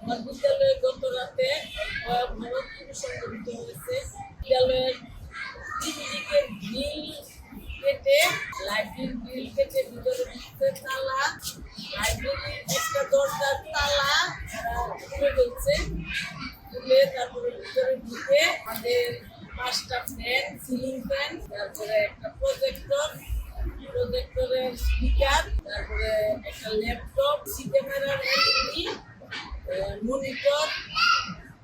আমার বিদ্যালয়ে গত রাতে ভবনগুলো সংঘটিত হয়েছে। বিদ্যালয়ের 3 দিকের গ্রিল কেটে, লাইব্রেরির গ্রিল কেটে ভিতরে ঢুকতে তালা, লাইব্রেরির একটা দরজার তালা খুলে ফেলছে। খুলে তারপরে ভিতরে ঢুকে আমাদের 5টা ফ্যান, সিলিং ফ্যান, তারপরে একটা প্রজেক্টরের স্পিকার, তারপরে একটা ল্যাপটপ, সি ক্যামেরার এলইডি মনিটর,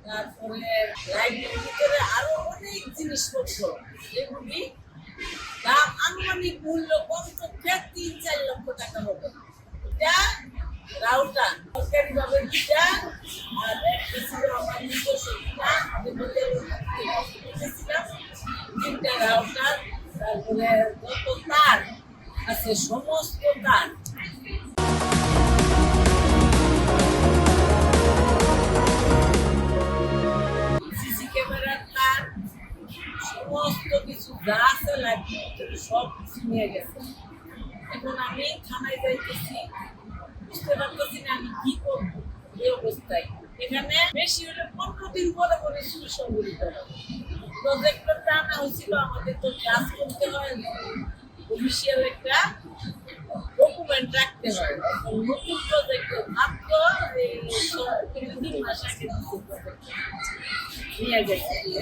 তারপরে লাইব্রেরির ভিতরে আরো অনেক জিনিসপত্র, এগুলি দাম আনুমানিক মূল্য কমপক্ষে 3-4 লক্ষ টাকা হবে। এটা রাউটার সরকারিভাবে দুটা, আর একটা ছিল আমার নিজস্ব দুটা, আমাদের বিদ্যালয়েছিলাম 3টা রাউটার, তারপরে যত তার আছে সমস্ত তার, সিসি ক্যামেরার তার, সমস্ত কিছু যা আছে লাইব্রেরির সব কিছু নিয়ে গেছে। এখন আমি থানায় যাইতেছি, বুঝতে পারতেছি না আমি কি করবো এই অবস্থায়। এখানে বেশি হলে 15 দিন পরে পরে শুরু সংগঠিত হয়। প্রজেক্টরটা আনা হয়েছিল, আমাদের তো ক্লাস করতে হয়, অফিসিয়াল একটা ডকুমেন্ট রাখতে হয়। নতুন প্রজেক্টর মাত্র 3 মাস আগে নিয়ে গেছে।